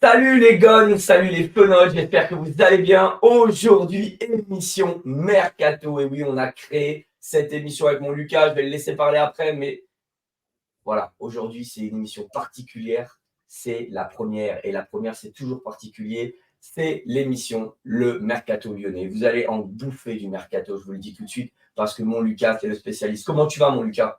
Salut les gones, salut les fenotes, j'espère que vous allez bien. Aujourd'hui, émission Mercato. Et oui, on a créé cette émission avec mon Lucas, je vais le laisser parler après, mais voilà, aujourd'hui c'est une émission particulière. C'est la première, et la première c'est toujours particulier. C'est l'émission Le Mercato Lyonnais. Vous allez en bouffer du Mercato, je vous le dis tout de suite, parce que mon Lucas, c'est le spécialiste. Comment tu vas, mon Lucas?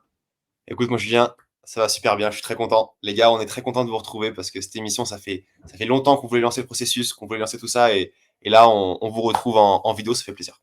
Écoute, moi Julien, ça va super bien, je suis très content. Les gars, on est très content de vous retrouver parce que cette émission, ça fait longtemps qu'on voulait lancer le processus, qu'on voulait lancer tout ça et là, on vous retrouve en vidéo, ça fait plaisir.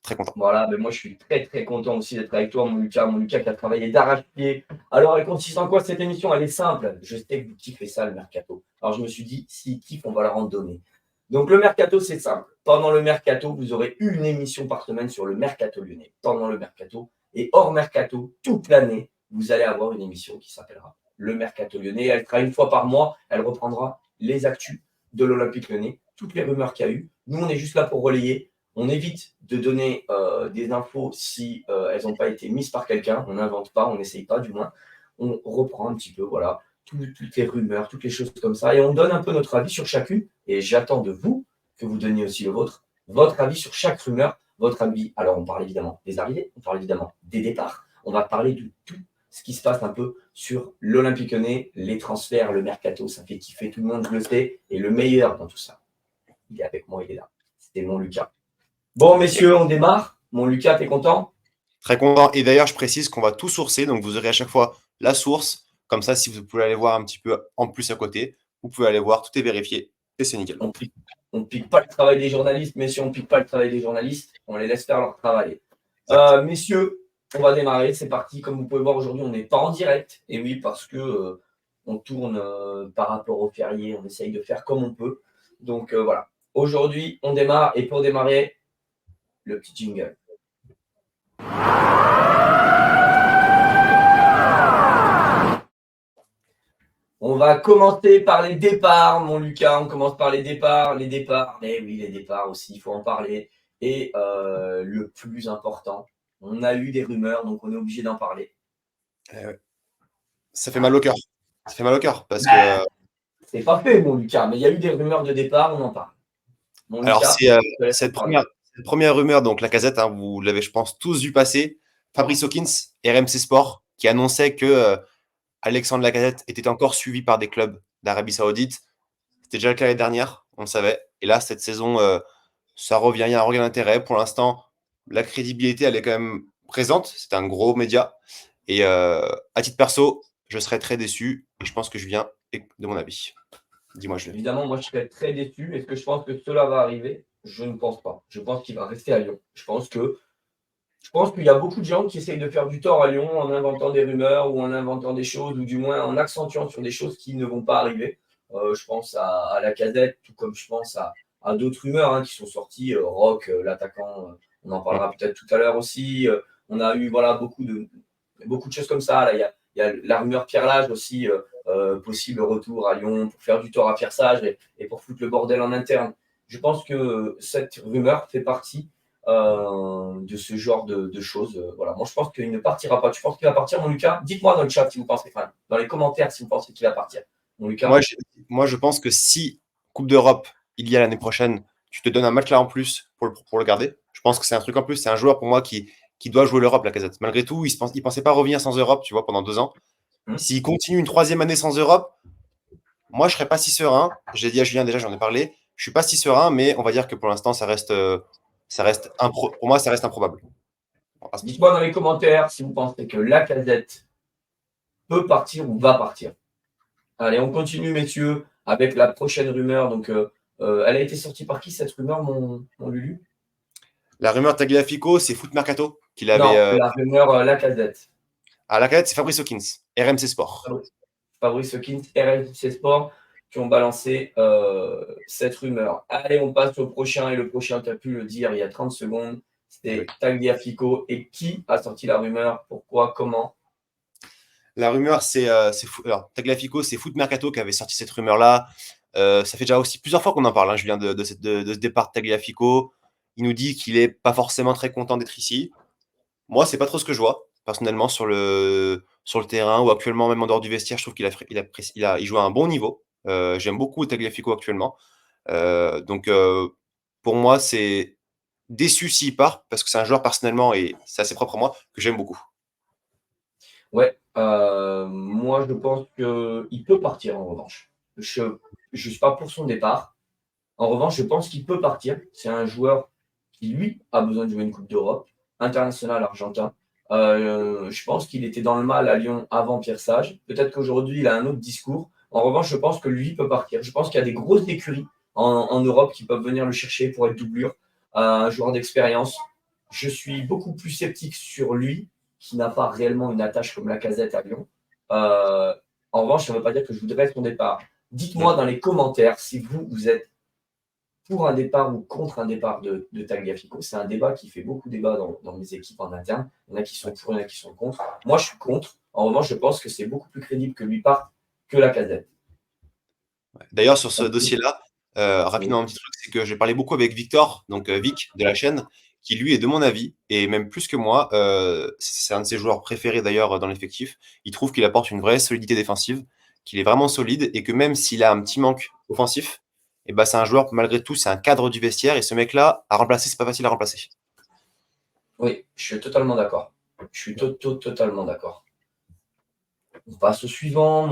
Très content. Voilà, mais moi je suis très très content aussi d'être avec toi, mon Lucas. Mon Lucas qui a travaillé d'arrache-pied. Alors, elle consiste en quoi cette émission? Elle est simple. Je sais que vous kiffez ça, le mercato. Alors, je me suis dit, s'ils kiffent, on va leur en donner. Donc, le mercato, c'est simple. Pendant le mercato, vous aurez une émission par semaine sur le mercato lyonnais. Pendant le mercato et hors mercato, toute l'année, vous allez avoir une émission qui s'appellera le mercato lyonnais. Elle sera une fois par mois. Elle reprendra les actus de l'Olympique lyonnais, toutes les rumeurs qu'il y a eu. Nous, on est juste là pour relayer. On évite de donner des infos si elles n'ont pas été mises par quelqu'un. On n'invente pas, on n'essaye pas du moins. On reprend un petit peu, voilà, toutes les rumeurs, toutes les choses comme ça. Et on donne un peu notre avis sur chacune. Et j'attends de vous que vous donniez aussi le vôtre, votre avis sur chaque rumeur, votre avis. Alors, on parle évidemment des arrivées, on parle évidemment des départs. On va parler de tout ce qui se passe un peu sur l'Olympique Lyonnais, les transferts, le mercato. Ça fait kiffer tout le monde, je le sais. Et le meilleur dans tout ça, il est avec moi, il est là. C'était mon Lucas. Bon, messieurs, on démarre. Mon Lucas, t'es content? Très content. Et d'ailleurs, je précise qu'on va tout sourcer, donc vous aurez à chaque fois la source. Comme ça, si vous pouvez aller voir un petit peu en plus à côté, vous pouvez aller voir, tout est vérifié et c'est nickel. On pique, on pique pas le travail des journalistes, messieurs, on pique pas le travail des journalistes, on les laisse faire leur travail. Exact. Messieurs, on va démarrer, c'est parti. Comme vous pouvez voir aujourd'hui, on n'est pas en direct. Et oui, parce que on tourne par rapport au férié, on essaye de faire comme on peut. Donc voilà. Aujourd'hui, on démarre et pour démarrer, le petit jingle. On va commencer par les départs, mon Lucas. On commence par les départs. Les départs, mais oui, les départs aussi, il faut en parler. Et le plus important, on a eu des rumeurs, donc on est obligé d'en parler. Ouais. Ça fait mal Voilà. au cœur. Ça fait mal au cœur parce que Bah, c'est pas fait, mon Lucas, mais il y a eu des rumeurs de départ, on en parle. Mon alors, Lucas, c'est je te laisse en cette parler. première rumeur, donc la casette, hein, vous l'avez, je pense, tous vu passer. Fabrice Hawkins, RMC Sport, qui annonçait que Alexandre Lacazette était encore suivi par des clubs d'Arabie Saoudite. C'était déjà le cas l'année dernière, on le savait. Et là, cette saison, ça revient, il y a un regain d'intérêt. Pour l'instant, la crédibilité, elle est quand même présente. C'est un gros média. Et à titre perso, je serais très déçu. Et je pense que je viens de mon avis. Dis-moi, Julien. Évidemment, moi, je serais très déçu. Est-ce que je pense que cela va arriver? Je ne pense pas. Je pense qu'il va rester à Lyon. Je pense qu'il y a beaucoup de gens qui essayent de faire du tort à Lyon en inventant des rumeurs ou en inventant des choses, ou du moins en accentuant sur des choses qui ne vont pas arriver. Je pense à Lacazette, tout comme je pense à d'autres rumeurs qui sont sorties. Rock, l'attaquant, on en Mm. parlera peut-être tout à l'heure aussi. On a eu voilà, beaucoup de choses comme ça. Là, il y a la rumeur Pierre Lage aussi, possible retour à Lyon pour faire du tort à Pierre Sage et pour foutre le bordel en interne. Je pense que cette rumeur fait partie de ce genre de choses. Voilà. Moi, je pense qu'il ne partira pas. Tu penses qu'il va partir, mon Lucas? Dites-moi dans le chat si vous pensez, enfin, dans les commentaires si vous pensez qu'il va partir. Mon Moi, Lucas? moi, je pense que si Coupe d'Europe, il y a l'année prochaine, tu te donnes un match là en plus pour le garder. Je pense que c'est un truc en plus. C'est un joueur pour moi qui doit jouer l'Europe, la casette. Malgré tout, il pensait pas revenir sans Europe, tu vois, pendant 2 ans. Hmm. S'il continue une troisième année sans Europe, moi, je serais pas si serein. J'ai dit à Julien déjà, j'en ai parlé. Je suis pas si serein, mais on va dire que pour l'instant, pour moi, ça reste improbable. On va pas se mentir. Dites-moi dans les commentaires si vous pensez que la casette peut partir ou va partir. Allez, on continue, messieurs, avec la prochaine rumeur. Donc, elle a été sortie par qui cette rumeur, mon Lulu? La rumeur Tagliafico, c'est Foot Mercato qu'il avait Non, la rumeur la casette. à la cadette, c'est Fabrice Hawkins, RMC Sport. Fabrice Hawkins, RMC Sport, qui ont balancé cette rumeur. Allez, on passe au prochain, et le prochain, tu as pu le dire il y a 30 secondes, Eh oui. c'était Tagliafico. Et qui a sorti la rumeur? Pourquoi? Comment? La rumeur, alors, Tagliafico, c'est Foot Mercato qui avait sorti cette rumeur-là. Ça fait déjà aussi plusieurs fois qu'on en parle, hein, Julien, de ce départ de Tagliafico. Il nous dit qu'il est pas forcément très content d'être ici. Moi, c'est pas trop ce que je vois, personnellement, sur le terrain ou actuellement, même en dehors du vestiaire. Je trouve qu'il il joue à un bon niveau. J'aime beaucoup Tagliafico actuellement. Donc, pour moi, c'est déçu s'il part, parce que c'est un joueur personnellement, et c'est assez propre à moi, que j'aime beaucoup. Ouais, moi je pense qu'il peut partir en revanche. Je ne suis pas pour son départ. En revanche, je pense qu'il peut partir. C'est un joueur qui, lui, a besoin de jouer une Coupe d'Europe, international argentin. Je pense qu'il était dans le mal à Lyon avant Pierre Sage. Peut-être qu'aujourd'hui, il a un autre discours. En revanche, je pense que lui peut partir. Je pense qu'il y a des grosses écuries en Europe qui peuvent venir le chercher pour être doublure. Un joueur d'expérience. Je suis beaucoup plus sceptique sur lui, qui n'a pas réellement une attache comme Lacazette à Lyon. Euh, En revanche, ça ne veut pas dire que je voudrais son départ. Dites-moi dans les commentaires si vous êtes pour un départ ou contre un départ de Tagliafico. C'est un débat qui fait beaucoup débat dans mes équipes en interne. Il y en a qui sont pour, il y en a qui sont contre. Moi, je suis contre. En revanche, je pense que c'est beaucoup plus crédible que lui parte que Lacazette. D'ailleurs, sur ce dossier-là, rapidement, Oui. un petit truc, c'est que j'ai parlé beaucoup avec Victor, donc Vic de la chaîne, qui lui est de mon avis, et même plus que moi. C'est un de ses joueurs préférés d'ailleurs dans l'effectif. Il trouve qu'il apporte une vraie solidité défensive, qu'il est vraiment solide, et que même s'il a un petit manque offensif, et ben, c'est un joueur, malgré tout, c'est un cadre du vestiaire, et ce mec-là, à remplacer, c'est pas facile à remplacer. Oui, je suis totalement d'accord. Je suis totalement d'accord. On passe au suivant,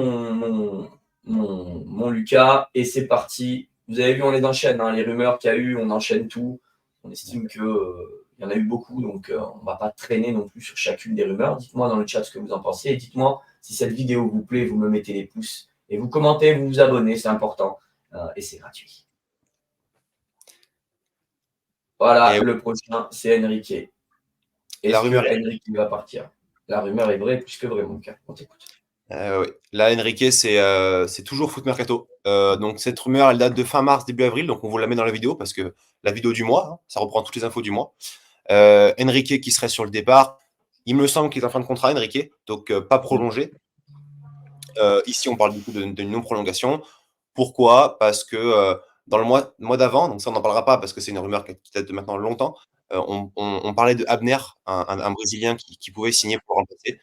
mon Lucas, et c'est parti. Vous avez vu, on les enchaîne, hein, les rumeurs qu'il y a eu, on enchaîne tout. On estime que il y en a eu beaucoup, donc on ne va pas traîner non plus sur chacune des rumeurs. Dites-moi dans le chat ce que vous en pensez, et dites-moi si cette vidéo vous plaît, vous me mettez les pouces, et vous commentez, vous vous abonnez, c'est important, et c'est gratuit. Voilà, Et le prochain, c'est Enrique. la Est-ce rumeur. que Enrique va partir? La rumeur est vraie, plus que vraie, mon gars. On t'écoute. Oui. Là, Enrique, c'est toujours Foot Mercato. Donc, cette rumeur, elle date de fin mars, début avril. Donc, on vous la met dans la vidéo parce que la vidéo du mois, hein, ça reprend toutes les infos du mois. Enrique qui serait sur le départ. Il me semble qu'il est en fin de contrat, Enrique. Donc, pas prolongé. Ici, on parle du coup de non-prolongation. Pourquoi? Parce que dans le mois d'avant, donc ça, on n'en parlera pas parce que c'est une rumeur qui date de maintenant longtemps, on parlait de Abner, un Brésilien qui pouvait signer pour remplacer.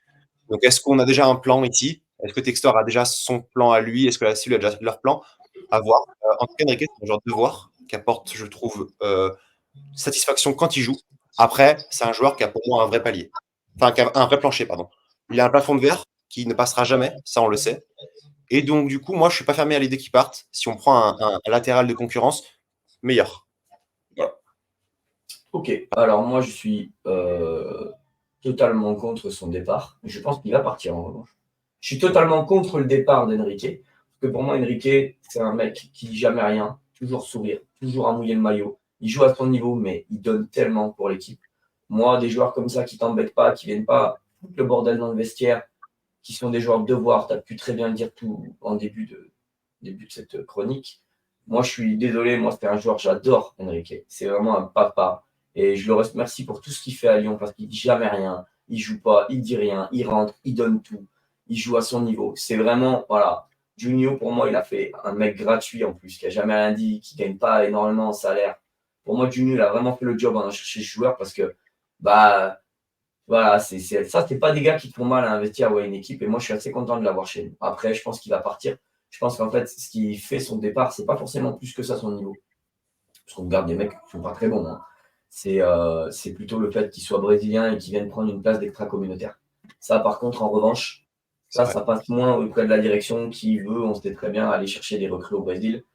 Donc, est-ce qu'on a déjà un plan ici? Est-ce que Textor a déjà son plan à lui? Est-ce que la CIL a déjà leur plan? À voir. En tout cas, Enrique, c'est un genre de devoir qui apporte, je trouve, satisfaction quand il joue. Après, c'est un joueur qui a pour moi un vrai palier. Enfin, qui a un vrai plancher, pardon. Il a un plafond de verre qui ne passera jamais, ça on le sait. Et donc, du coup, moi, je ne suis pas fermé à l'idée qu'il parte. Si on prend un latéral de concurrence, meilleur. Voilà. Ok, alors moi je suis totalement contre son départ. Je pense qu'il va partir en revanche. Je suis totalement contre le départ d'Enrique. Parce que pour moi, Enrique, c'est un mec qui dit jamais rien, toujours sourire, toujours à mouiller le maillot. Il joue à son niveau, mais il donne tellement pour l'équipe. Moi, des joueurs comme ça qui t'embêtent pas, qui viennent pas foutre le bordel dans le vestiaire, qui sont des joueurs de devoir, tu as pu très bien le dire tout en début de cette chronique. Moi, je suis désolé, moi, c'était un joueur, j'adore Enrique. C'est vraiment un papa. Et je le remercie pour tout ce qu'il fait à Lyon parce qu'il dit jamais rien, il joue pas, il dit rien, il rentre, il donne tout, il joue à son niveau. C'est vraiment, voilà. Junio, pour moi, il a fait un mec gratuit en plus, qui a jamais rien dit, qui gagne pas énormément en salaire. Pour moi, Junio, il a vraiment fait le job en allant chercher ce joueur parce que, bah, voilà, ça, c'est pas des gars qui font mal à investir à une équipe. Et moi, je suis assez content de l'avoir chez nous. Après, je pense qu'il va partir. Je pense qu'en fait, ce qui fait son départ, c'est pas forcément plus que ça son niveau. Parce qu'on garde des mecs qui sont pas très bons, hein. C'est plutôt le fait qu'ils soient brésiliens et qu'ils viennent prendre une place d'extra-communautaire. Ça, par contre, en revanche, ça passe moins auprès de la direction qui veut, on sait très bien, aller chercher des recrues au Brésil.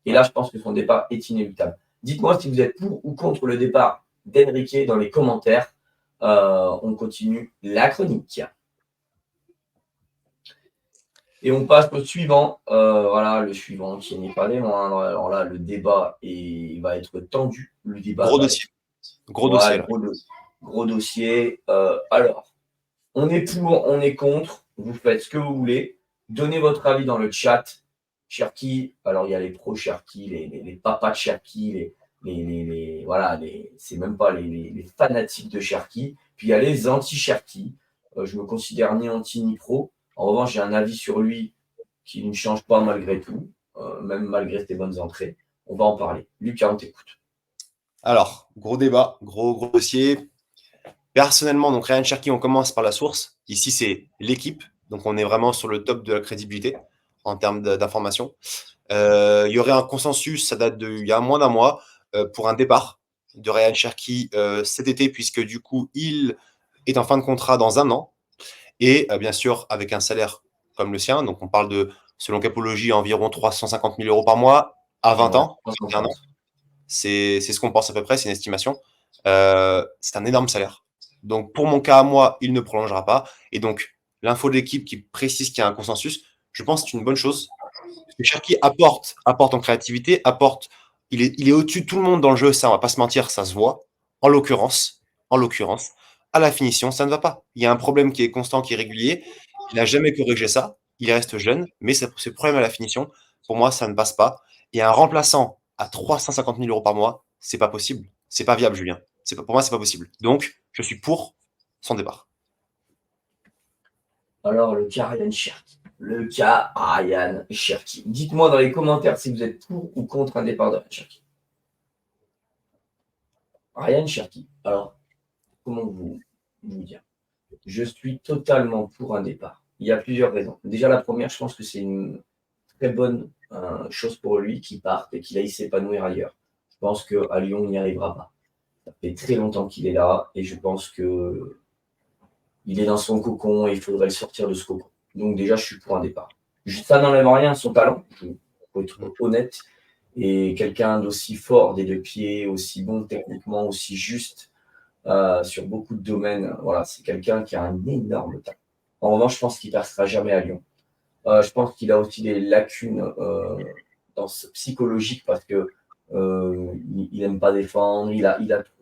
Et là, je pense que son départ est inéluctable. Dites-moi si vous êtes pour ou contre le départ d'Enrique dans les commentaires. On continue la chronique. Et on passe au suivant. Voilà, le suivant qui n'est pas des moindres. Alors là, le débat va être tendu. Le débat Gros va dossier. être. Gros dossier, Ouais, là. gros dossier. Alors, on est pour, on est contre. Vous faites ce que vous voulez. Donnez votre avis dans le chat. Cherki, alors il y a les pros Cherki, les papas de Cherki, voilà, c'est même pas les fanatiques de Cherki. Puis il y a les anti-Cherki. Je me considère ni anti ni pro. En revanche, j'ai un avis sur lui qui ne change pas malgré tout, même malgré ses bonnes entrées. On va en parler. Lucas, on t'écoute. Alors, gros débat, gros dossier. Personnellement, donc Ryan Cherki, on commence par la source. Ici, c'est l'équipe. Donc, on est vraiment sur le top de la crédibilité. en termes d'informations. Il y aurait un consensus, ça date il y a moins d'un mois, pour un départ de Ryan Cherki cet été, puisque du coup, il est en fin de contrat dans 1 an, et bien sûr, avec un salaire comme le sien. Donc, on parle de, selon Capology, environ 350 000 euros par mois à 20 Ouais, ans, 21 ans. 330. C'est ce qu'on pense à peu près, c'est une estimation. C'est un énorme salaire. Donc, pour mon cas à moi, il ne prolongera pas. Et donc, l'info de l'équipe qui précise qu'il y a un consensus, je pense que c'est une bonne chose. Parce que Cherki apporte en créativité, il est au-dessus de tout le monde dans le jeu, ça, on va pas se mentir, ça se voit. En l'occurrence, à la finition, ça ne va pas. Il y a un problème qui est constant, qui est régulier. Il n'a jamais corrigé ça. Il reste jeune, mais ce problème à la finition, pour moi, ça ne passe pas. Et un remplaçant à 350 000 euros par mois, c'est pas possible. C'est pas viable, Julien. Pour moi, c'est pas possible. Donc, je suis pour son départ. Alors, le cas Ryan Cherki. Le cas Ryan Cherki. Dites-moi dans les commentaires si vous êtes pour ou contre un départ de Ryan Cherki. Ryan Cherki. Alors, comment vous dire? Je suis totalement pour un départ. Il y a plusieurs raisons. Déjà, la première, je pense que c'est une très bonne chose pour lui qu'il parte et qu'il aille s'épanouir ailleurs. Je pense qu'à Lyon, il n'y arrivera pas. Ça fait très longtemps qu'il est là et je pense que il est dans son cocon et il faudrait le sortir de ce cocon. Donc déjà, je suis pour un départ. Ça n'enlève rien à son talent, il faut être honnête. Et quelqu'un d'aussi fort des deux pieds, aussi bon techniquement, aussi juste sur beaucoup de domaines, voilà, c'est quelqu'un qui a un énorme talent. En revanche, je pense qu'il ne percera jamais à Lyon. Je pense qu'il a aussi des lacunes psychologiques parce que il aime pas défendre.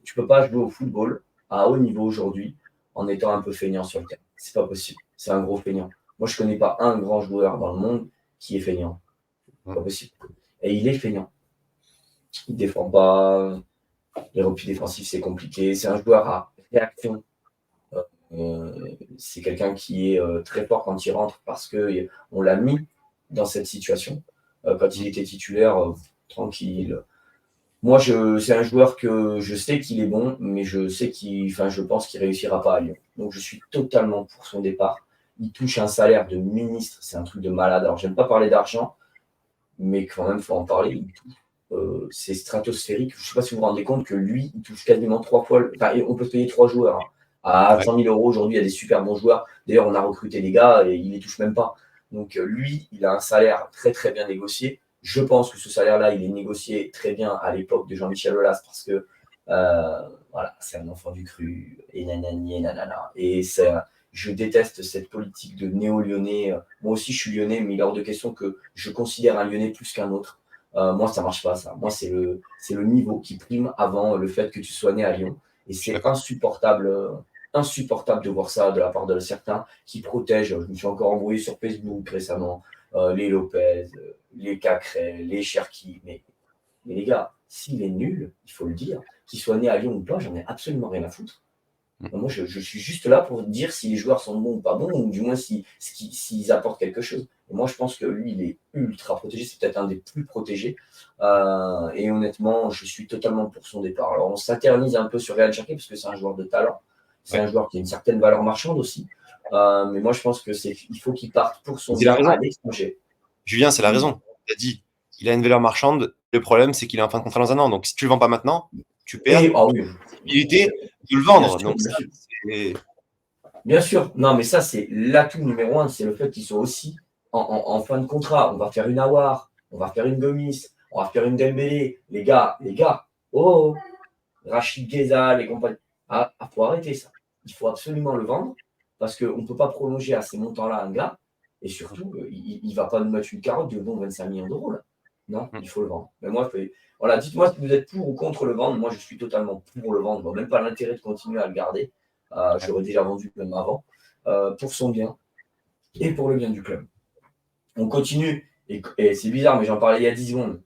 Tu peux pas jouer au football à haut niveau aujourd'hui en étant un peu feignant sur le terrain. C'est pas possible. C'est un gros feignant. Moi, je connais pas un grand joueur dans le monde qui est feignant. C'est pas possible. Et il est feignant. Il défend pas. Les replis défensifs, c'est compliqué. C'est un joueur à réaction. C'est quelqu'un qui est très fort quand il rentre parce qu'on l'a mis dans cette situation. Quand il était titulaire, tranquille. Moi, c'est un joueur que je sais qu'il est bon, mais je pense qu'il réussira pas à Lyon. Donc, je suis totalement pour son départ. Il touche un salaire de ministre, c'est un truc de malade. Alors, j'aime pas parler d'argent, mais quand même, il faut en parler. C'est stratosphérique. Je ne sais pas si vous vous rendez compte que lui, il touche quasiment 3 fois. Enfin, on peut payer 3 joueurs à 100 000 euros. Aujourd'hui, il y a des super bons joueurs. D'ailleurs, on a recruté des gars et il ne les touche même pas. Donc, lui, il a un salaire très, très bien négocié. Je pense que ce salaire-là, il est négocié très bien à l'époque de Jean-Michel Aulas parce que voilà, c'est un enfant du cru et nanani et nanana. Et je déteste cette politique de néo-lyonnais. Moi aussi, je suis lyonnais, mais il est hors de question que je considère un lyonnais plus qu'un autre. Moi, ça marche pas, ça. Moi, c'est le niveau qui prime avant le fait que tu sois né à Lyon. Et c'est insupportable de voir ça de la part de certains qui protègent. Je me suis encore embrouillé sur Facebook récemment. Les Lopez, les Cacré, les Cherki. Mais les gars, s'il est nul, il faut le dire. Qu'il soit né à Lyon ou pas, j'en ai absolument rien à foutre. Moi, je suis juste là pour dire si les joueurs sont bons ou pas bons, ou du moins s'ils apportent quelque chose. Et moi, je pense que lui, il est ultra protégé. C'est peut-être un des plus protégés. Et honnêtement, je suis totalement pour son départ. Alors, on s'éternise un peu sur Ryan Cherki parce que c'est un joueur de talent. C'est un joueur qui a une certaine valeur marchande aussi. Mais moi, je pense qu'il faut qu'il parte pour son bien à l'étranger. Julien, c'est la raison. Tu as dit, il a une valeur marchande. Le problème, c'est qu'il est en fin de contrat dans 1 an. Donc, si tu ne le vends pas maintenant, tu perds la possibilité de le vendre. Donc, bien sûr. Non, mais ça, c'est l'atout numéro 1. C'est le fait qu'ils soient aussi en fin de contrat. On va faire une Aouar, on va faire une Gomis, on va faire une Dembélé. Les gars, oh, Rachid Ghezal et compagnie. Ah, faut arrêter ça. Il faut absolument le vendre parce qu'on ne peut pas prolonger à ces montants-là un gars. Et surtout, il ne va pas nous mettre une carotte de bon 25 millions d'euros. Là. Non, il faut le vendre. Mais moi, voilà, dites-moi si vous êtes pour ou contre le vendre. Moi, je suis totalement pour le vendre. Je vois même pas l'intérêt de continuer à le garder. J'aurais déjà vendu même avant. Pour son bien et pour le bien du club. On continue. Et c'est bizarre, mais j'en parlais il y a 10 secondes.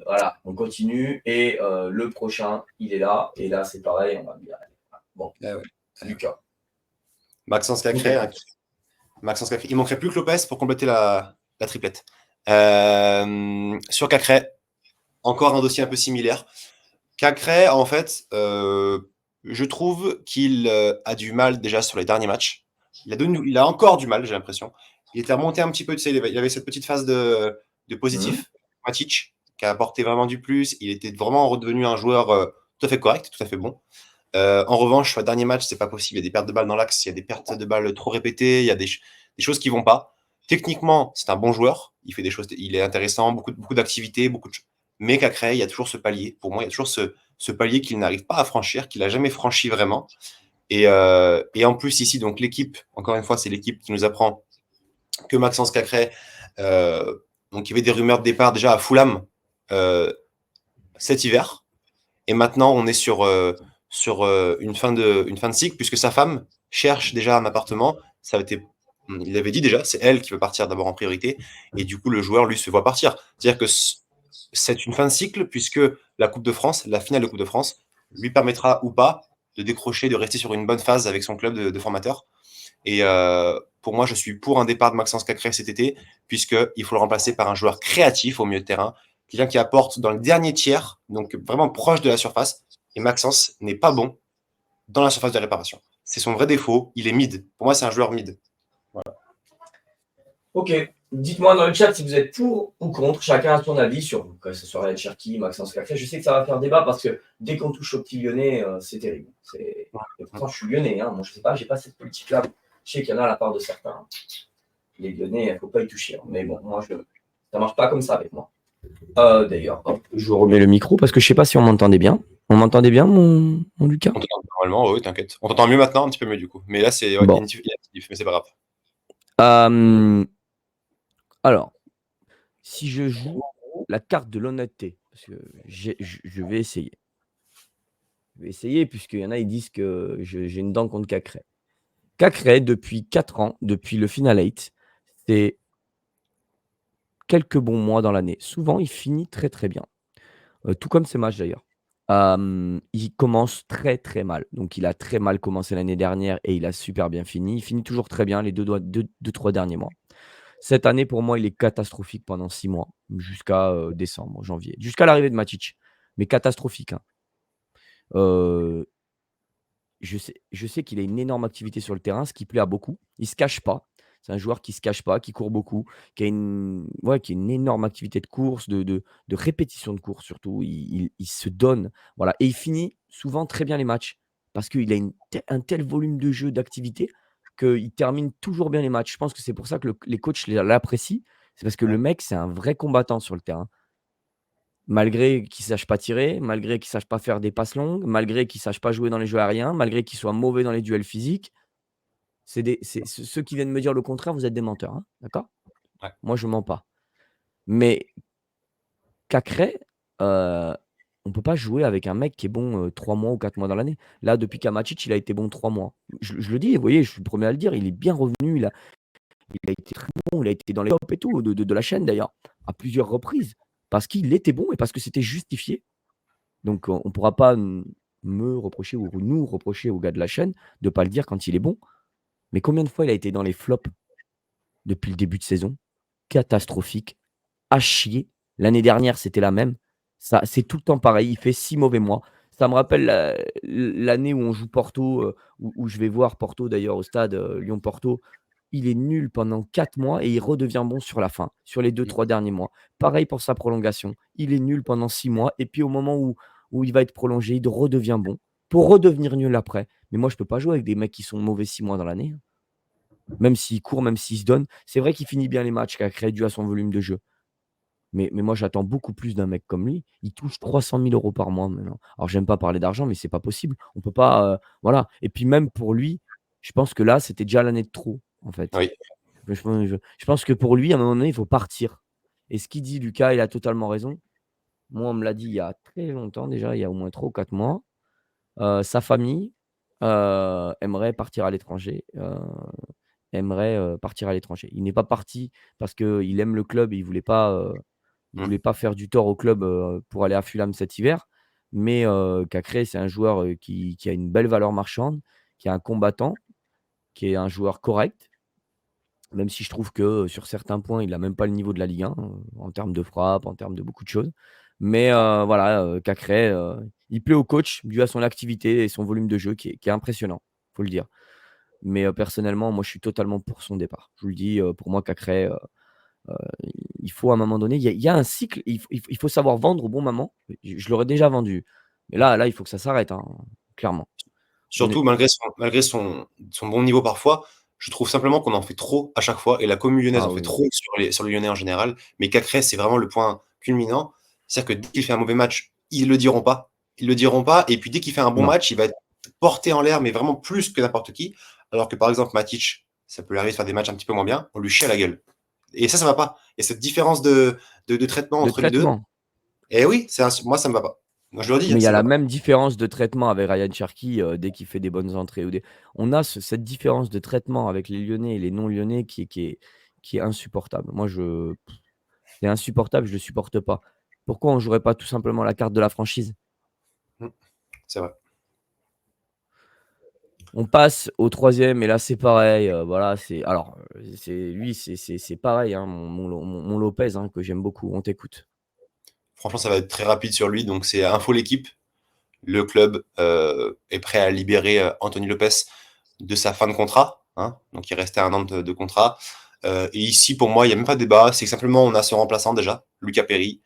Voilà, on continue. Et le prochain, il est là. Et là, c'est pareil. On va dire. Bon, Lucas. Maxence Cacré. Il manquerait plus que Lopez pour compléter la triplette. Sur Cacré, encore un dossier un peu similaire. Cacré, en fait, je trouve qu'il a du mal déjà sur les derniers matchs. Il a encore du mal, j'ai l'impression. il était remonté un petit peu, tu sais, il avait cette petite phase de positif. Matic, qui a apporté vraiment du plus. Il était vraiment redevenu un joueur tout à fait correct, tout à fait bon. En revanche, sur le dernier match, c'est pas possible. Il y a des pertes de balles dans l'axe, il y a des pertes de balles trop répétées, il y a des choses qui vont pas. Techniquement, c'est un bon joueur. Il fait des choses, il est intéressant, beaucoup d'activités, beaucoup de choses. Mais Cacré, il y a toujours ce palier. Pour moi, il y a toujours ce palier qu'il n'arrive pas à franchir, qu'il n'a jamais franchi vraiment. Et en plus, ici, donc l'équipe, encore une fois, c'est l'équipe qui nous apprend que Maxence Cacré, donc il y avait des rumeurs de départ déjà à Fulham cet hiver. Et maintenant, on est sur une fin de cycle, puisque sa femme cherche déjà un appartement. Ça a été, il avait dit déjà, c'est elle qui veut partir d'abord en priorité. Et du coup, le joueur, lui, se voit partir. C'est-à-dire que c'est une fin de cycle, puisque la Coupe de France, la finale de Coupe de France, lui permettra ou pas de décrocher, de rester sur une bonne phase avec son club de formateur. Et pour moi, je suis pour un départ de Maxence Cacré cet été, puisqu'il faut le remplacer par un joueur créatif au milieu de terrain, quelqu'un qui apporte dans le dernier tiers, donc vraiment proche de la surface. Et Maxence n'est pas bon dans la surface de réparation. C'est son vrai défaut, il est mid. Pour moi, c'est un joueur mid. Voilà. Ok, dites-moi dans le chat si vous êtes pour ou contre, chacun a son avis sur que ce soit Ryan Cherki, Maxence Cacré. Je sais que ça va faire débat parce que dès qu'on touche au petit lyonnais, c'est terrible. Et pourtant, je suis lyonnais, hein. Moi, je sais pas, j'ai pas cette politique-là. Je sais qu'il y en a à la part de certains. Les lyonnais, il ne faut pas y toucher. Mais bon, moi, ça marche pas comme ça avec moi. D'ailleurs, je remets le micro parce que je sais pas si on m'entendait bien. On m'entendait bien, mon Lucas? On t'entend normalement, oui, t'inquiète. On t'entend mieux maintenant, un petit peu mieux du coup. Mais là, c'est bon. mais c'est pas grave. Alors, si je joue la carte de l'honnêteté, parce que je vais essayer. Je vais essayer, puisqu'il y en a, ils disent que j'ai une dent contre Cacré. Cacré, depuis 4 ans, depuis le Final 8, c'est quelques bons mois dans l'année. Souvent, il finit très, très bien. Tout comme ses matchs d'ailleurs. Il commence très, très mal. Donc il a très mal commencé l'année dernière et il a super bien fini. Il finit toujours très bien les 2-3 derniers mois. Cette année, pour moi, il est catastrophique pendant 6 mois, jusqu'à, décembre, janvier, jusqu'à l'arrivée de Matic. Mais catastrophique, hein. Je sais qu'il a une énorme activité sur le terrain, ce qui plaît à beaucoup. Il ne se cache pas. C'est un joueur qui ne se cache pas, qui court beaucoup, qui a une énorme activité de course, de répétition de course surtout. Il se donne, voilà, et il finit souvent très bien les matchs parce qu'il a un tel volume de jeu, d'activité, qu'il termine toujours bien les matchs. Je pense que c'est pour ça que les coachs l'apprécient. C'est parce que le mec, c'est un vrai combattant sur le terrain. Malgré qu'il ne sache pas tirer, malgré qu'il ne sache pas faire des passes longues, malgré qu'il ne sache pas jouer dans les jeux aériens, malgré qu'il soit mauvais dans les duels physiques. Ceux qui viennent me dire le contraire, vous êtes des menteurs, hein, d'accord? Ouais. Moi, je ne mens pas. Mais Cacré, on ne peut pas jouer avec un mec qui est bon 3 mois ou 4 mois dans l'année. Là, depuis Kamacic, il a été bon 3 mois. Je le dis, vous voyez, je suis le premier à le dire, il est bien revenu, il a été très bon, il a été dans les tops et tout, de la chaîne d'ailleurs, à plusieurs reprises, parce qu'il était bon et parce que c'était justifié. Donc, on ne pourra pas me reprocher ou nous reprocher aux gars de la chaîne de ne pas le dire quand il est bon. Mais combien de fois il a été dans les flops depuis le début de saison? Catastrophique, à chier. L'année dernière, c'était la même. C'est tout le temps pareil. Il fait 6 mauvais mois. Ça me rappelle l'année où on joue Porto, où je vais voir Porto d'ailleurs au stade Lyon-Porto. Il est nul pendant 4 mois et il redevient bon sur la fin, sur les 2-3 derniers mois. Pareil pour sa prolongation. Il est nul pendant 6 mois et puis au moment où il va être prolongé, il redevient bon pour redevenir nul après. Mais moi, je ne peux pas jouer avec des mecs qui sont mauvais 6 mois dans l'année, hein. Même s'il court, même s'il se donne. C'est vrai qu'il finit bien les matchs, qu'il a créé dû à son volume de jeu. Mais moi, j'attends beaucoup plus d'un mec comme lui. Il touche 300 000 € par mois maintenant. Alors, j'aime pas parler d'argent, mais c'est pas possible. On peut pas, voilà. Et puis même pour lui, je pense que là, c'était déjà l'année de trop, en fait. Oui. Je pense que pour lui, à un moment donné, il faut partir. Et ce qu'il dit, Lucas, il a totalement raison. Moi, on me l'a dit il y a très longtemps déjà, il y a au moins 3 ou 4 mois. Sa famille aimerait partir à l'étranger. Partir à l'étranger. Il n'est pas parti parce qu'il aime le club et il voulait pas faire du tort au club pour aller à Fulham cet hiver. Mais Cacré, c'est un joueur qui a une belle valeur marchande, qui est un combattant, qui est un joueur correct. Même si je trouve que sur certains points, il n'a même pas le niveau de la Ligue 1, en termes de frappe, en termes de beaucoup de choses. Mais voilà, Cacré, il plaît au coach dû à son activité et son volume de jeu qui est impressionnant, il faut le dire. Mais personnellement, moi, je suis totalement pour son départ. Je vous le dis, pour moi, Cacré, Heu, il faut à un moment donné, il y a un cycle, il faut savoir vendre au bon moment. Je l'aurais déjà vendu, mais là, il faut que ça s'arrête, hein, clairement. On est Surtout malgré son bon niveau parfois, je trouve simplement qu'on en fait trop à chaque fois et la commune lyonnaise ah en fait oui, trop sur les Lyonnais en général. Mais Cacré, c'est vraiment le point culminant. C'est-à-dire que dès qu'il fait un mauvais match, ils le diront pas. Ils le diront pas et puis dès qu'il fait un bon non, match, il va être porté en l'air, mais vraiment plus que n'importe qui. Alors que par exemple Matic, ça peut lui arriver de faire des matchs un petit peu moins bien, on lui chie à la gueule. Et ça va pas. Il y a cette différence de traitement de entre les 2. traitement. Et oui, moi ça me va pas. Moi je le dis, Mais hein, il y a ça me la va pas. même différence de traitement avec Ryan Cherki, dès qu'il fait des bonnes entrées ou des on a cette différence de traitement avec les Lyonnais et les non Lyonnais qui est insupportable. Moi, c'est insupportable, je le supporte pas. Pourquoi on jouerait pas tout simplement la carte de la franchise? Mmh, c'est vrai. On passe au troisième et là, c'est pareil, voilà, c'est lui, c'est pareil, hein, mon Lopez, hein, que j'aime beaucoup. On t'écoute. Franchement, ça va être très rapide sur lui. Donc, c'est info l'équipe. Le club est prêt à libérer Anthony Lopez de sa fin de contrat. Hein. Donc, il restait 1 an de contrat. Et ici, pour moi, il n'y a même pas de débat. C'est que simplement, on a son remplaçant déjà, Lucas Perry,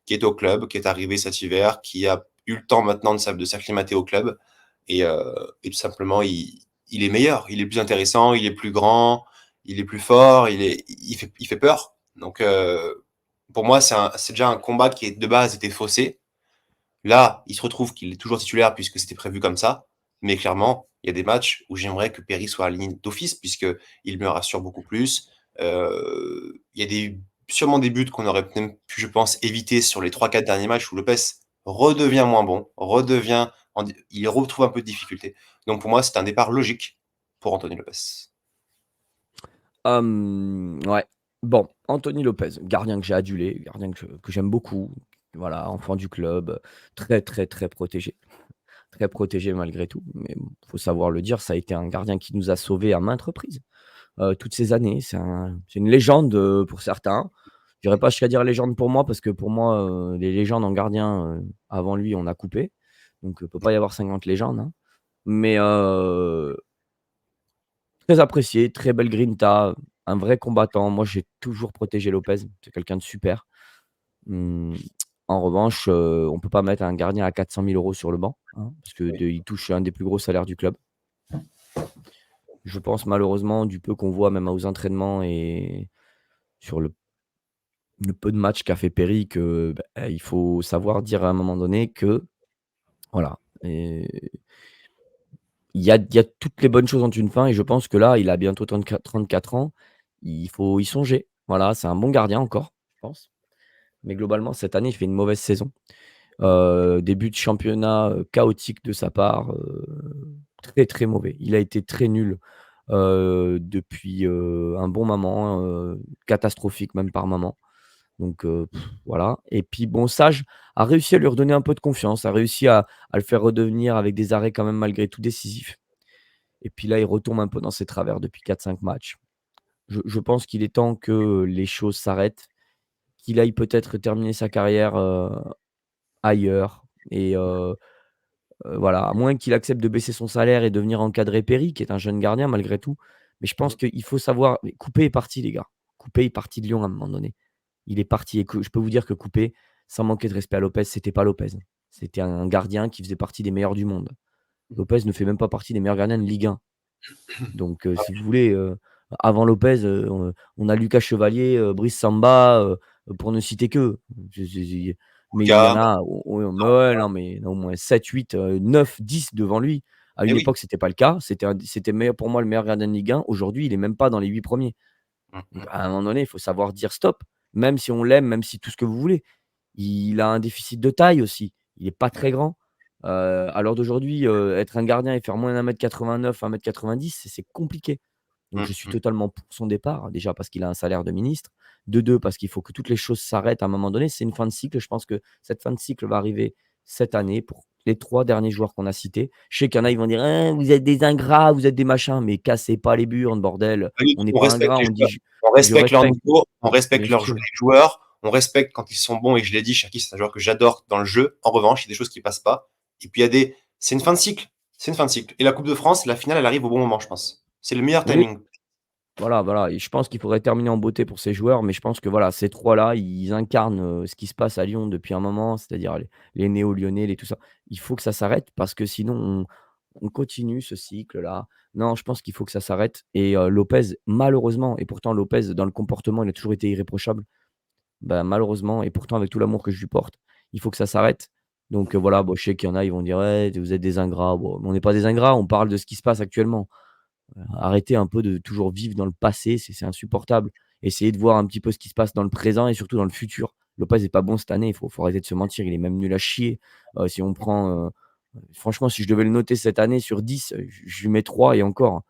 qui est au club, qui est arrivé cet hiver, qui a eu le temps maintenant de s'acclimater au club. Et tout simplement, il est meilleur. Il est plus intéressant, il est plus grand, il est plus fort, il fait peur. Donc, pour moi, c'est déjà un combat qui, de base, était faussé. Là, il se retrouve qu'il est toujours titulaire puisque c'était prévu comme ça. Mais clairement, il y a des matchs où j'aimerais que Perry soit aligné d'office puisqu'il me rassure beaucoup plus. Il y a sûrement des buts qu'on aurait même pu, je pense, éviter sur les 3-4 derniers matchs où Lopez redevient moins bon, il retrouve un peu de difficulté. Donc pour moi, c'est un départ logique pour Anthony Lopez. Ouais. Bon, Anthony Lopez, gardien que j'ai adulé, gardien que j'aime beaucoup. Voilà, enfant du club, très, très, très protégé. Très protégé malgré tout, mais bon, faut savoir le dire, ça a été un gardien qui nous a sauvés à maintes reprises, toutes ces années. C'est une légende, pour certains. J'irai pas jusqu'à dire légende pour moi, parce que pour moi, les légendes en gardien, avant lui, on a coupé. Donc, peut pas y avoir 50 légendes, hein. Mais, très apprécié, très belle grinta, un vrai combattant. Moi, j'ai toujours protégé Lopez, c'est quelqu'un de super. Mmh, En revanche, on peut pas mettre un gardien à 400 000 € sur le banc, hein, parce que Oui. il touche un des plus gros salaires du club. Je pense malheureusement, du peu qu'on voit même aux entraînements et sur le peu de matchs qu'a fait Perry, que, il faut savoir dire à un moment donné que voilà, et il y a toutes les bonnes choses ont une fin, et je pense que là, il a bientôt 34 ans. Il faut y songer. Voilà, c'est un bon gardien encore, je pense. Mais globalement, cette année, il fait une mauvaise saison. Début de championnat, chaotique de sa part, très, très mauvais. Il a été très nul, depuis, un bon moment, catastrophique même par moment. Donc, voilà, et puis bon, Sage a réussi à lui redonner un peu de confiance, a réussi à le faire redevenir avec des arrêts quand même malgré tout décisifs, et puis là, il retombe un peu dans ses travers depuis 4-5 matchs. Je pense qu'il est temps que les choses s'arrêtent, qu'il aille peut-être terminer sa carrière, ailleurs, et voilà, à moins qu'il accepte de baisser son salaire et de venir encadrer Perry, qui est un jeune gardien malgré tout. Mais je pense qu'il faut savoir, mais Coupé est parti, les gars. Coupé est parti de Lyon à un moment donné. Il est parti, et que je peux vous dire que Coupé, sans manquer de respect à Lopez, c'était pas Lopez. C'était un gardien qui faisait partie des meilleurs du monde. Lopez ne fait même pas partie des meilleurs gardiens de Ligue 1. Donc, si vous voulez, avant Lopez, on a Lucas Chevalier, Brice Samba, pour ne citer qu'eux. Mais il y en Lucas, a, mais ouais, non, mais il y en a au moins 7, 8, 9, 10 devant lui. À eh une oui. époque, c'était pas le cas. C'était meilleur pour moi, le meilleur gardien de Ligue 1. Aujourd'hui, il est même pas dans les 8 premiers. Mmh, Donc, mmh. à un moment donné, il faut savoir dire stop. Même si on l'aime, même si tout ce que vous voulez. Il a un déficit de taille aussi. Il est pas très grand. À l'heure d'aujourd'hui, être un gardien et faire moins d'1,89 m, 1,90 m, c'est compliqué. Donc Mmh, je suis mmh. totalement pour son départ. Déjà parce qu'il a un salaire de ministre. De 2, parce qu'il faut que toutes les choses s'arrêtent à un moment donné. C'est une fin de cycle. Je pense que cette fin de cycle va arriver cette année pour les 3 derniers joueurs qu'on a cités. Je sais qu'il y en a, ils vont dire: «Hein, vous êtes des ingrats, vous êtes des machins», mais cassez pas les burnes, bordel. Pas du tout, On n'est on pas respecte ingrats, les on dit: joueurs. On «Je respecte leur respecte», niveau, on respecte bien sûr. les joueurs, on respecte quand ils sont bons et je l'ai dit, Cherki, c'est un joueur que j'adore dans le jeu. En revanche, il y a des choses qui passent pas et puis il y a des c'est une fin de cycle, c'est une fin de cycle et la coupe de France, la finale, elle arrive au bon moment, je pense. C'est le meilleur Oui, timing. voilà et je pense qu'il faudrait terminer en beauté pour ces joueurs, mais je pense que voilà, ces 3 là, ils incarnent, ce qui se passe à Lyon depuis un moment, c'est-à-dire les néo-lyonnais, les tout ça. Il faut que ça s'arrête parce que sinon on continue ce cycle-là. Non, je pense qu'il faut que ça s'arrête et Lopez, malheureusement et pourtant Lopez dans le comportement, il a toujours été irréprochable. Bah, malheureusement et pourtant avec tout l'amour que je lui porte, il faut que ça s'arrête. Donc voilà, bon, je sais qu'il y en a, ils vont dire: «Ouais, vous êtes des ingrats». Bon, mais on n'est pas des ingrats, on parle de ce qui se passe actuellement. Arrêtez un peu de toujours vivre dans le passé, c'est insupportable. Essayez de voir un petit peu ce qui se passe dans le présent et surtout dans le futur. Lopez est pas bon cette année, il faut arrêter de se mentir, il est même nul à chier. Si on prend, franchement, si je devais le noter cette année sur 10, je lui mets 3 et encore, hein.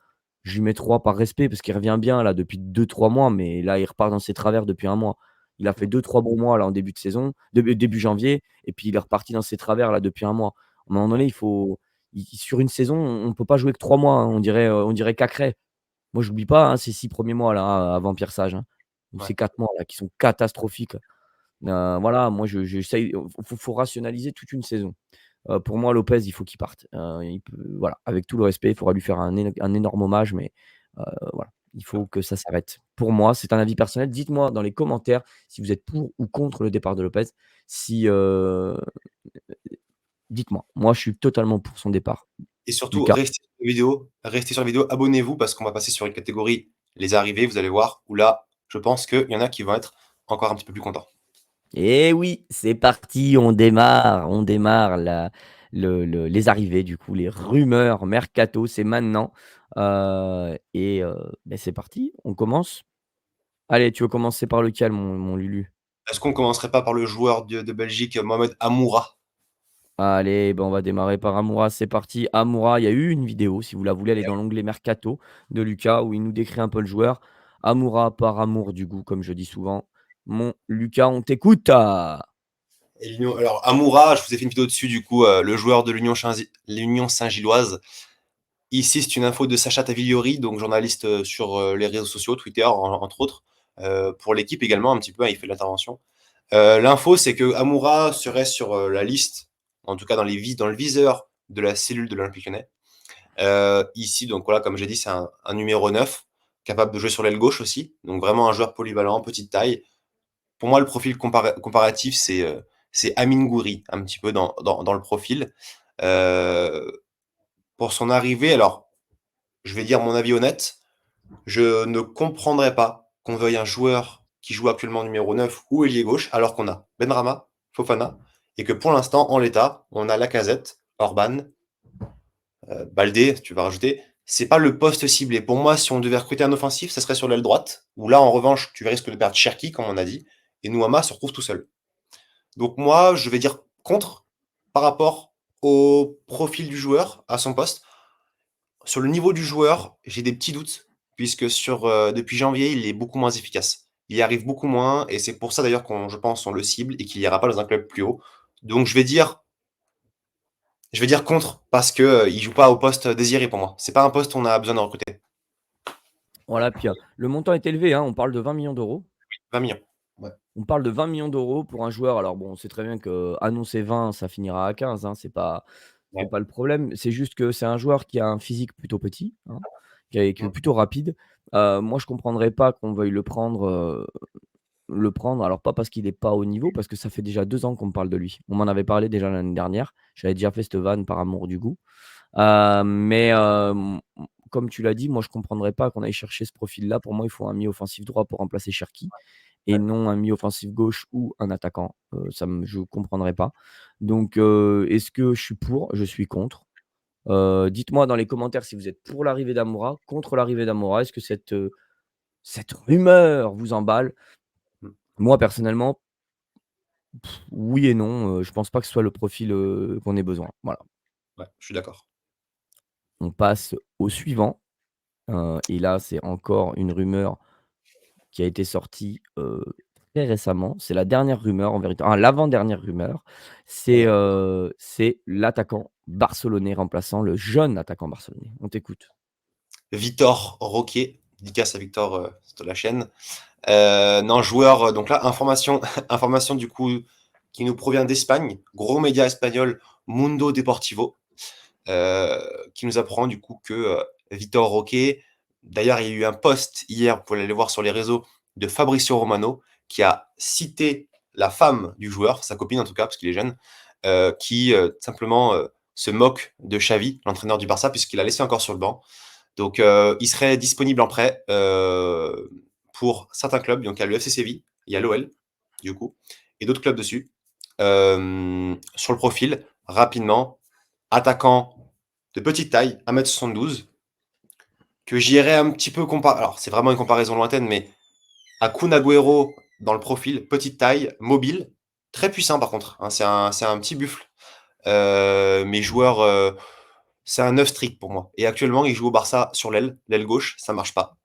Je lui mets 3 par respect parce qu'il revient bien là depuis 2 3 mois, mais là, il repart dans ses travers depuis un mois. Il a fait 2 3 bons mois là en début de saison, début janvier et puis il est reparti dans ses travers là depuis un mois. À un moment donné, il faut sur une saison, on ne peut pas jouer que 3 mois, hein, on dirait Cacré. Moi, j'oublie pas, hein, ces 6 premiers mois là, hein, avant Pierre Sage, hein, ou Ouais. ces 4 mois là qui sont catastrophiques. Voilà, moi j'essaye, faut rationaliser toute une saison. Pour moi, Lopez, il faut qu'il parte. Il peut voilà, avec tout le respect, il faudra lui faire un énorme hommage, mais voilà, il faut que ça s'arrête. Pour moi, c'est un avis personnel. Dites-moi dans les commentaires si vous êtes pour ou contre le départ de Lopez. Si, dites-moi. Moi, je suis totalement pour son départ. Et surtout, Lucas? restez sur la vidéo, abonnez-vous parce qu'on va passer sur une catégorie, les arrivées, vous allez voir, où là, je pense qu'il y en a qui vont être encore un petit peu plus contents. Eh oui, c'est parti, on démarre la les arrivées du coup, les rumeurs mercato, c'est maintenant, beh, c'est parti, on commence? Allez, tu veux commencer par lequel mon Lulu? Est-ce qu'on commencerait pas par le joueur de Belgique, Mohamed Amoura? Allez, ben, on va démarrer par Amoura, c'est parti. Amoura, il y a eu une vidéo, si vous la voulez, elle est dans l'onglet mercato de Lucas où il nous décrit un peu le joueur. Amoura par amour du goût, comme je dis souvent. Mon Lucas, on t'écoute! Et alors Amoura, je vous ai fait une vidéo dessus du coup, le joueur de l'Union Saint-Gilloise. Ici, c'est une info de Sacha Tavigliori, donc journaliste, sur, les réseaux sociaux, Twitter entre autres, pour l'équipe également un petit peu, hein, il fait de l'intervention. L'info, c'est que Amoura serait sur, la liste, en tout cas dans le viseur de la cellule de l'Olympique Lyonnais. Ici, donc voilà, comme j'ai dit, c'est un numéro 9, capable de jouer sur l'aile gauche aussi, donc vraiment un joueur polyvalent, petite taille. Pour moi, le profil comparatif, c'est Amine Gouiri, un petit peu dans le profil. Heu, pour son arrivée, alors, je vais dire mon avis honnête, je ne comprendrais pas qu'on veuille un joueur qui joue actuellement numéro 9 ou ailier gauche, alors qu'on a Benrahma, Fofana et que pour l'instant, en l'état, on a Lacazette, Orban, Baldé, tu vas rajouter. C'est pas le poste ciblé. Pour moi, si on devait recruter un offensif, ça serait sur l'aile droite, où là, en revanche, tu risques de perdre Cherki, comme on a dit, et Nouama se retrouve tout seul. Donc moi, je vais dire contre par rapport au profil du joueur, à son poste. Sur le niveau du joueur, j'ai des petits doutes, puisque depuis janvier, il est beaucoup moins efficace. Il y arrive beaucoup moins, et c'est pour ça d'ailleurs je pense, on le cible et qu'il ira pas dans un club plus haut. Donc je vais dire contre, parce que il joue pas au poste désiré pour moi. C'est pas un poste où on a besoin de recruter. Voilà, puis, le montant est élevé, hein, on parle de 20 millions d'euros. 20 millions. Ouais. On parle de 20 millions d'euros pour un joueur. Alors bon, on sait très bien qu'annoncer 20, ça finira à 15, hein, c'est Ouais. pas le problème. C'est juste que c'est un joueur qui a un physique plutôt petit, hein, qui est Mmh. plutôt rapide. Moi, je comprendrais pas qu'on veuille le prendre. Alors pas parce qu'il est pas au niveau, parce que ça fait déjà 2 ans qu'on me parle de lui. On m'en avait parlé déjà l'année dernière. J'avais déjà fait cette vanne par amour du goût. Mais comme tu l'as dit, moi je comprendrais pas qu'on aille chercher ce profil-là. Pour moi, il faut un milieu offensif droit pour remplacer Cherki et Ouais. non un milieu offensif gauche ou un attaquant. Je comprendrais pas. Donc est-ce que je suis pour? Je suis contre. Dites-moi dans les commentaires si vous êtes pour l'arrivée d'Amoura, contre l'arrivée d'Amoura. Est-ce que cette rumeur vous emballe? Mmh. Moi personnellement, oui et non, je pense pas que ce soit le profil, qu'on ait besoin. Voilà. Ouais, je suis d'accord. On passe au suivant, et là, c'est encore une rumeur qui a été sortie, très récemment. C'est la dernière rumeur en vérité, l'avant-dernière rumeur. Ouais. C'est l'attaquant barcelonais remplaçant le jeune attaquant barcelonais. On t'écoute. Victor Roquier, dédicace à Victor, de la chaîne. Non, joueur, donc là, information information du coup qui nous provient d'Espagne, gros média espagnol, Mundo Deportivo, qui nous apprend du coup que, Vitor Roque D'ailleurs, il y a eu un post hier, vous pouvez aller voir sur les réseaux, de Fabrizio Romano, qui a cité la femme du joueur, sa copine en tout cas, parce qu'il est jeune, qui simplement se moque de Xavi, l'entraîneur du Barça, puisqu'il l'a laissé encore sur le banc. Donc, il serait disponible en prêt pour certains clubs. Donc, il y a le FC Séville, il y a l'OL, du coup, et d'autres clubs dessus. Sur le profil, rapidement, attaquant de petite taille, 1m72, que j'irais un petit peu comparer. Alors, c'est vraiment une comparaison lointaine, mais à Kun Agüero dans le profil, petite taille, mobile, très puissant par contre, hein, c'est un petit buffle. Mais joueur, c'est un 9 strict pour moi. Et actuellement, il joue au Barça sur l'aile gauche, ça marche pas.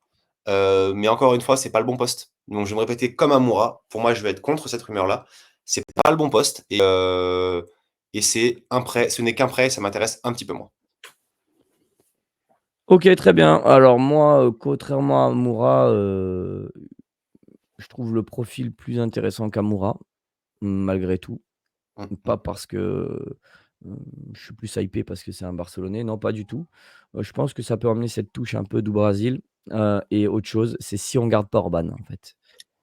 Mais encore une fois, c'est pas le bon poste. Donc je vais me répéter comme Amoura. Pour moi, je vais être contre cette rumeur-là. C'est pas le bon poste. Et c'est un prêt. Ce n'est qu'un prêt, ça m'intéresse un petit peu moins. OK, très bien. Alors moi, contrairement à Moura, je trouve le profil plus intéressant qu'Amoura, malgré tout. Pas parce que, je suis plus hypé parce que c'est un Barcelonais, non, pas du tout. Je pense que ça peut emmener cette touche un peu du Brésil, et autre chose, c'est si on garde pas Orban, en fait. Si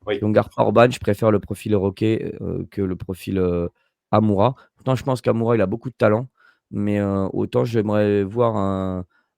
Oui. on garde pas Orban, je préfère le profil Roquet, que le profil, Amoura. Pourtant, je pense qu'Amoura, il a beaucoup de talent, mais autant j'aimerais voir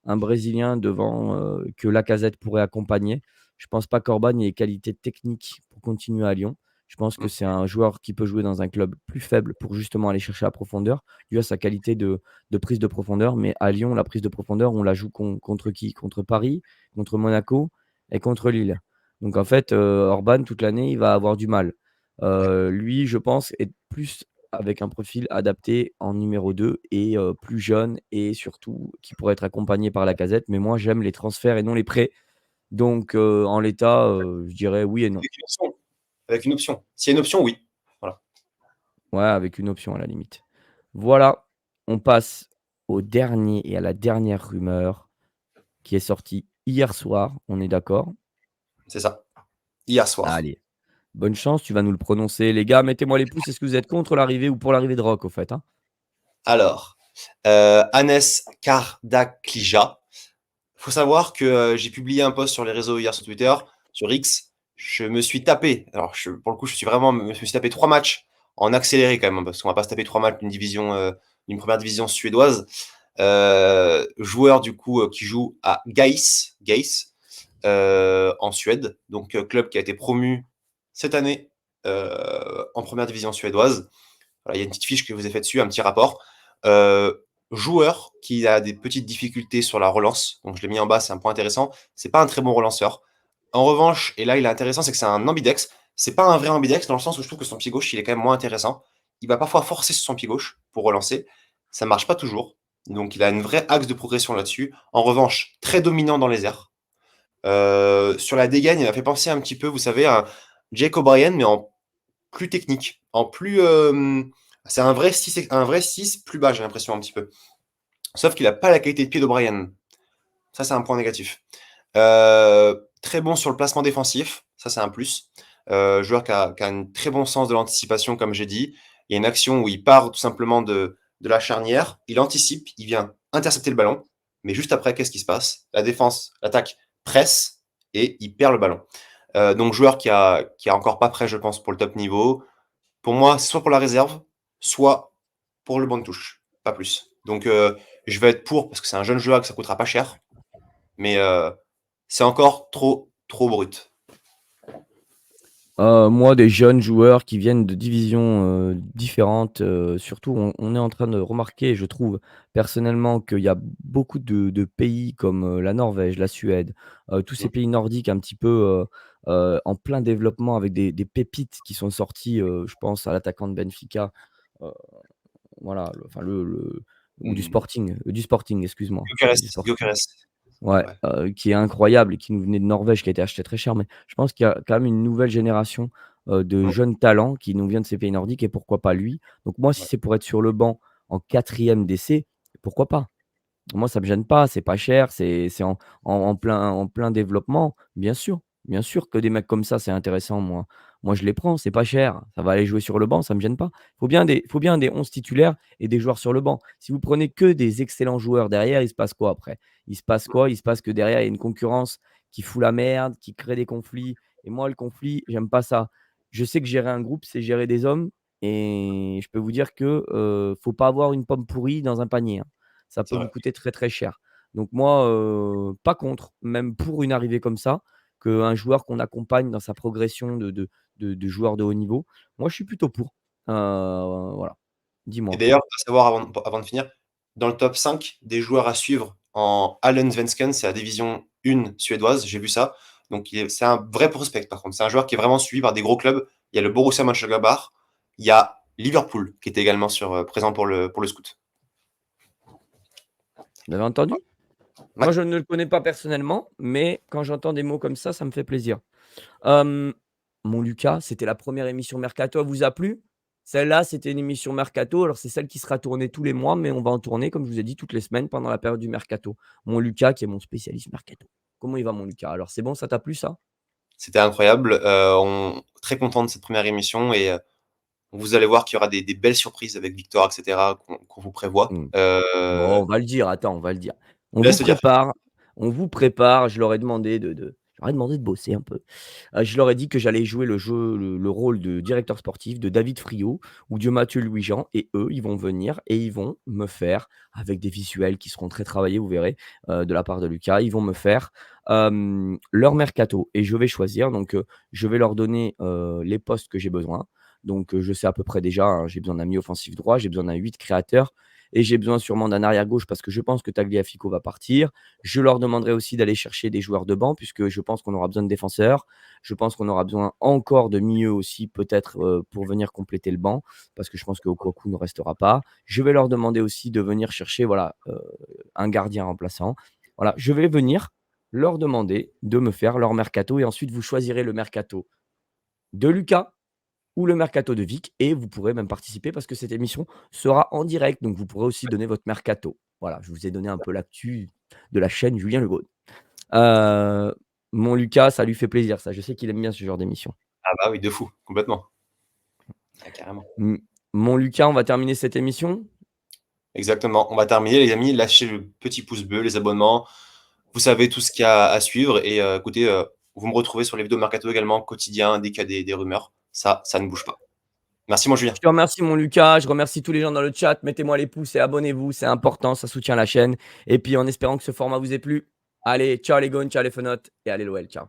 un Brésilien devant, que Lacazette pourrait accompagner. Je pense pas qu'Orban ait les qualités techniques pour continuer à Lyon. Je pense que c'est un joueur qui peut jouer dans un club plus faible pour justement aller chercher la profondeur. Lui a sa qualité de prise de profondeur, mais à Lyon, la prise de profondeur, on la joue contre qui? Contre Paris, contre Monaco et contre Lille. Donc en fait, Orban toute l'année, il va avoir du mal. Lui, je pense, est plus avec un profil adapté en numéro 2 et plus jeune et surtout qui pourrait être accompagné par Lacazette. Mais moi, j'aime les transferts et non les prêts. Donc en l'état, je dirais oui et non. Avec une option. Avec une option. S'il y a une option, oui. Voilà. Ouais, avec une option à la limite. Voilà, on passe au dernier et à la dernière rumeur qui est sortie hier soir, on est d'accord? C'est ça. Hier soir. Allez, bonne chance, tu vas nous le prononcer. Les gars, mettez-moi les pouces, est-ce que vous êtes contre l'arrivée ou pour l'arrivée de Rock au fait, hein? Alors, Hannes Kardaklija. Faut savoir que j'ai publié un post sur les réseaux hier sur Twitter, sur X. Je me suis tapé, alors pour le coup, je me suis tapé 3 matchs en accéléré quand même, hein, parce qu'on va pas se taper 3 matchs d'une première division suédoise. Joueur du coup qui joue à Gais en Suède, donc club qui a été promu cette année en première division suédoise. Voilà, il y a une petite fiche que je vous ai faite dessus, un petit rapport. Joueur qui a des petites difficultés sur la relance, donc je l'ai mis en bas, c'est un point intéressant. C'est pas un très bon relanceur. En revanche, et là il est intéressant, c'est que c'est un ambidex. C'est pas un vrai ambidex dans le sens où je trouve que son pied gauche il est quand même moins intéressant. Il va parfois forcer sur son pied gauche pour relancer. Ça marche pas toujours. Donc il a une vraie axe de progression là-dessus. En revanche, très dominant dans les airs. Sur la dégaine, il m'a fait penser un petit peu, vous savez, à Jake O'Brien, mais en plus technique, en plus. C'est un vrai 6 plus bas, j'ai l'impression un petit peu. Sauf qu'il n'a pas la qualité de pied d'O'Brien. Ça, c'est un point négatif. Très bon sur le placement défensif. Ça, c'est un plus. Joueur qui a un très bon sens de l'anticipation, comme j'ai dit. Il y a une action où il part tout simplement de la charnière. Il anticipe, il vient intercepter le ballon. Mais juste après, qu'est-ce qui se passe? La défense, l'attaque presse et il perd le ballon. Donc, joueur qui est encore pas prêt, je pense, pour le top niveau. Pour moi, soit pour la réserve, soit pour le banc de touche. Pas plus. Donc, je vais être pour parce que c'est un jeune joueur et que ça coûtera pas cher. Mais c'est encore trop brut. Moi, des jeunes joueurs qui viennent de divisions, différentes, surtout on est en train de remarquer, je trouve personnellement qu'il y a beaucoup de pays comme, la Norvège, la Suède, tous Mmh. ces pays nordiques un petit peu, en plein développement avec des pépites qui sont sorties, je pense à l'attaquant de Benfica, heu, voilà, le ou Mmh. Du Sporting, excuse-moi, du Sporting. Gyökeres. Ouais, Ouais, qui est incroyable et qui nous venait de Norvège, qui a été acheté très cher, mais je pense qu'il y a quand même une nouvelle génération, de ouais, jeunes talents qui nous viennent de ces pays nordiques et pourquoi pas lui. Donc moi, si ouais. c'est pour être sur le banc en 4e d'essai, pourquoi pas? Moi, ça me gêne pas, c'est pas cher, c'est en plein développement, bien sûr. Bien sûr que des mecs comme ça, c'est intéressant, moi. Moi, je les prends, c'est pas cher. Ça va aller jouer sur le banc, ça me gêne pas. Faut bien des 11 titulaires et des joueurs sur le banc. Si vous prenez que des excellents joueurs derrière, il se passe quoi après? Il se passe quoi? Il se passe que derrière, il y a une concurrence qui fout la merde, qui crée des conflits et moi, le conflit, j'aime pas ça. Je sais que gérer un groupe, c'est gérer des hommes et je peux vous dire que, faut pas avoir une pomme pourrie dans un panier, hein. Ça peut C'est vous vrai. coûter très, très cher. Donc moi, pas contre, même pour une arrivée comme ça qu'un joueur qu'on accompagne dans sa progression de joueur de haut niveau. Moi, je suis plutôt pour. Voilà. Et Dis-moi? d'ailleurs, à savoir avant de finir, dans le top 5 des joueurs à suivre en Allsvenskan, c'est la division 1 suédoise, j'ai vu ça. Donc c'est un vrai prospect par contre. C'est un joueur qui est vraiment suivi par des gros clubs. Il y a le Borussia Mönchengladbach, il y a Liverpool qui était également présent pour le scout. Vous avez entendu? Ouais. Moi, je ne le connais pas personnellement, mais quand j'entends des mots comme ça me fait plaisir. Hem, Mon Lucas, c'était la première émission mercato, elle vous a plu? Celle-là, c'était une émission mercato, alors c'est celle qui sera tournée tous les mois, mais on va en tourner, comme je vous ai dit, toutes les semaines pendant la période du mercato. Mon Lucas, qui est mon spécialiste mercato. Comment il va mon Lucas? Alors c'est bon, ça t'a plu ça? C'était incroyable. Très content de cette première émission et vous allez voir qu'il y aura des belles surprises avec Victor, etc. qu'on vous prévoit. Mmh. Bon, on va le dire, attends, on va le dire. On vous Laisse te dire. prépare on vous prépare, je leur ai demandé de bosser un peu. Je leur ai dit que j'allais jouer le rôle de directeur sportif de David Friot ou de Mathieu Louis-Jean et eux, ils vont venir et ils vont me faire, avec des visuels qui seront très travaillés, vous verrez, de la part de Lucas, ils vont me faire, leur mercato et je vais choisir donc, je vais leur donner, les postes que j'ai besoin. Donc, je sais à peu près déjà, hein, j'ai besoin d'un milieu offensif droit, j'ai besoin d'un 8 créateur et j'ai besoin sûrement d'un arrière gauche parce que je pense que Tagliafico va partir. Je leur demanderai aussi d'aller chercher des joueurs de banc puisque je pense qu'on aura besoin de défenseurs. Je pense qu'on aura besoin encore de milieux aussi peut-être, pour venir compléter le banc parce que je pense qu'Okwaku ne restera pas. Je vais leur demander aussi de venir chercher, voilà, un gardien remplaçant. Voilà, je vais venir leur demander de me faire leur mercato et ensuite vous choisirez le mercato de Lucas ou le mercato de Vic et vous pourrez même participer parce que cette émission sera en direct, donc vous pourrez aussi donner votre mercato. Voilà, je vous ai donné un peu l'actu de la chaîne Julien Legaude. Heu, Mon Lucas, ça lui fait plaisir ça, je sais qu'il aime bien ce genre d'émission. Ah bah oui, de fou, complètement. Ah, carrément. Mon Lucas, on va terminer cette émission? Exactement. On va terminer, les amis. Lâchez le petit pouce bleu, les abonnements. Vous savez tout ce qu'il y a à suivre. Et écoutez, vous me retrouvez sur les vidéos mercato également, quotidien, dès qu'il y a des rumeurs. Ça ne bouge pas. Merci, mon Julien. Je te remercie mon Lucas, je remercie tous les gens dans le chat, mettez-moi les pouces et abonnez-vous, c'est important, ça soutient la chaîne et puis en espérant que ce format vous ait plu. Allez, ciao les gones, ciao les fenotes et allez l'OL, ciao.